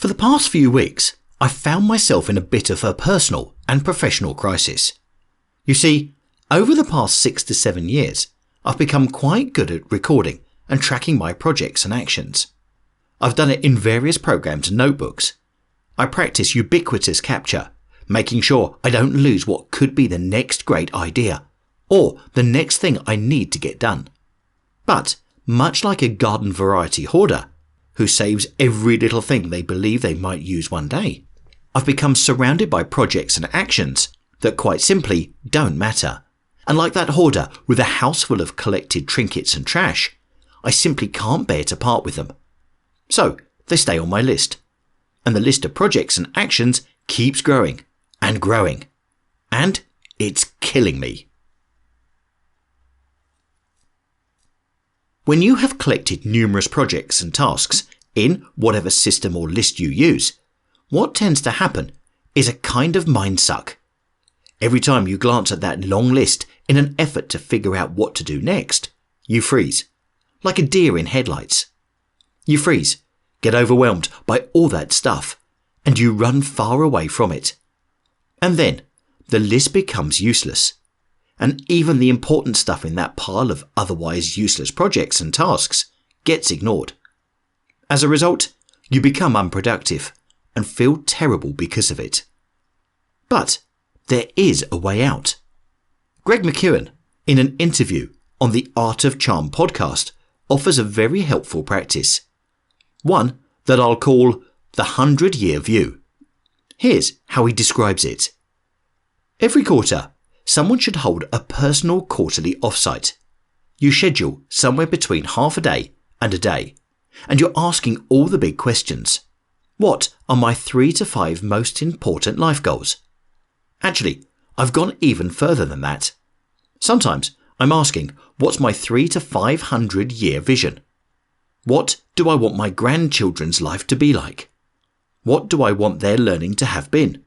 For the past few weeks, I've found myself in a bit of a personal and professional crisis. You see, over the past 6 to 7 years, I've become quite good at recording and tracking my projects and actions. I've done it in various programs and notebooks. I practice ubiquitous capture, making sure I don't lose what could be the next great idea or the next thing I need to get done. But much like a garden variety hoarder who saves every little thing they believe they might use one day, I've become surrounded by projects and actions that quite simply don't matter. And like that hoarder with a house full of collected trinkets and trash, I simply can't bear to part with them. So they stay on my list. And the list of projects and actions keeps growing and growing. And it's killing me. When you have collected numerous projects and tasks in whatever system or list you use, what tends to happen is a kind of mind suck. Every time you glance at that long list in an effort to figure out what to do next, you freeze, like a deer in headlights. You freeze, get overwhelmed by all that stuff, and you run far away from it. And then the list becomes useless, and even the important stuff in that pile of otherwise useless projects and tasks gets ignored. As a result, you become unproductive and feel terrible because of it. But there is a way out. Greg McKeown, in an interview on the Art of Charm podcast, offers a very helpful practice. One that I'll call the 100-Year View. Here's how he describes it. Every quarter, someone should hold a personal quarterly offsite. You schedule somewhere between half a day and a day, and you're asking all the big questions. What are my 3 to 5 most important life goals? Actually, I've gone even further than that. Sometimes I'm asking, what's my 3 to 500 year vision? What do I want my grandchildren's life to be like? What do I want their learning to have been?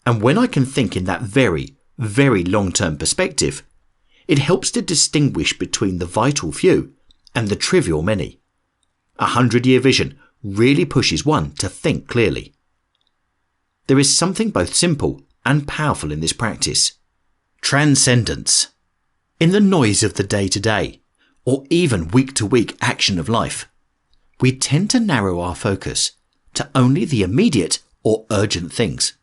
And when I can think in that very, very long-term perspective, it helps to distinguish between the vital few and the trivial many. A 100-year vision really pushes one to think clearly. There is something both simple and powerful in this practice. Transcendence. In the noise of the day-to-day, or even week-to-week action of life, we tend to narrow our focus to only the immediate or urgent things.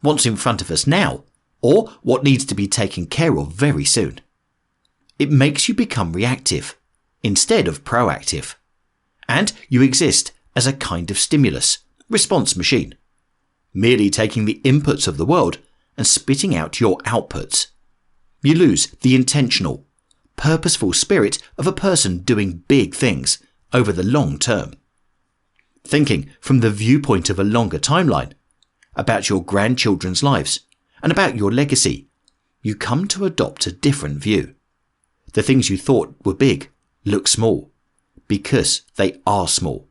What's in front of us now, or what needs to be taken care of very soon. It makes you become reactive instead of proactive, and you exist as a kind of stimulus, response machine, merely taking the inputs of the world and spitting out your outputs. You lose the intentional, purposeful spirit of a person doing big things over the long term. Thinking from the viewpoint of a longer timeline, about your grandchildren's lives, and about your legacy, you come to adopt a different view. The things you thought were big look small, because they are small.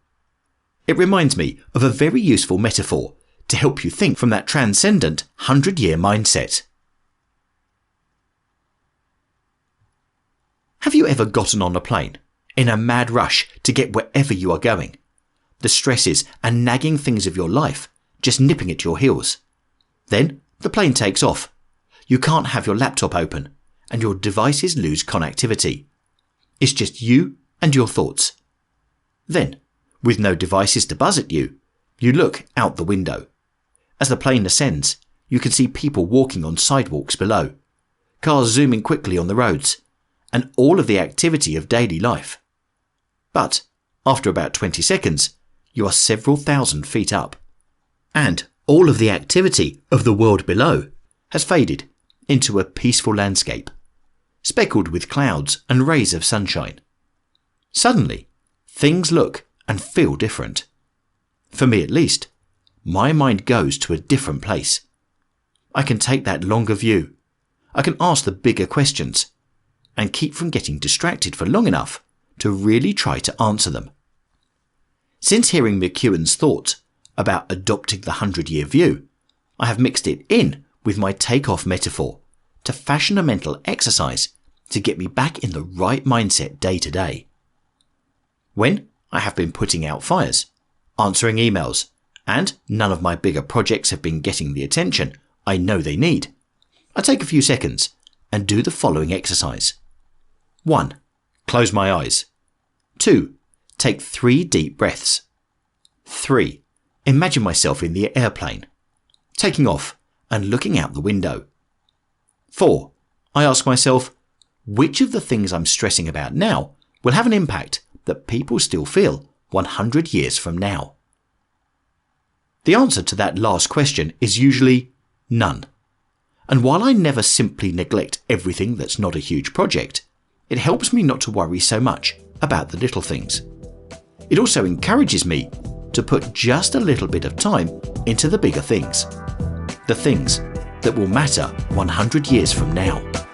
It reminds me of a very useful metaphor to help you think from that transcendent 100-year mindset. Have you ever gotten on a plane in a mad rush to get wherever you are going? The stresses and nagging things of your life just nipping at your heels. Then the plane takes off. You can't have your laptop open and your devices lose connectivity. It's just you and your thoughts. Then, with no devices to buzz at you, you look out the window. As the plane ascends, you can see people walking on sidewalks below, cars zooming quickly on the roads, and all of the activity of daily life. But after about 20 seconds, you are several thousand feet up, and all of the activity of the world below has faded into a peaceful landscape, speckled with clouds and rays of sunshine. Suddenly, things look and feel different. For me at least, my mind goes to a different place. I can take that longer view. I can ask the bigger questions and keep from getting distracted for long enough to really try to answer them. Since hearing McKeown's thoughts about adopting the 100-year view, I have mixed it in with my take-off metaphor to fashion a mental exercise to get me back in the right mindset day to day. When I have been putting out fires, answering emails, and none of my bigger projects have been getting the attention I know they need, I take a few seconds and do the following exercise. 1. Close my eyes. 2. Take 3 deep breaths. 3. Imagine myself in the airplane, taking off and looking out the window. 4. I ask myself, which of the things I'm stressing about now will have an impact that people still feel 100 years from now? The answer to that last question is usually none. And while I never simply neglect everything that's not a huge project, it helps me not to worry so much about the little things. It also encourages me to put just a little bit of time into the bigger things, the things that will matter 100 years from now.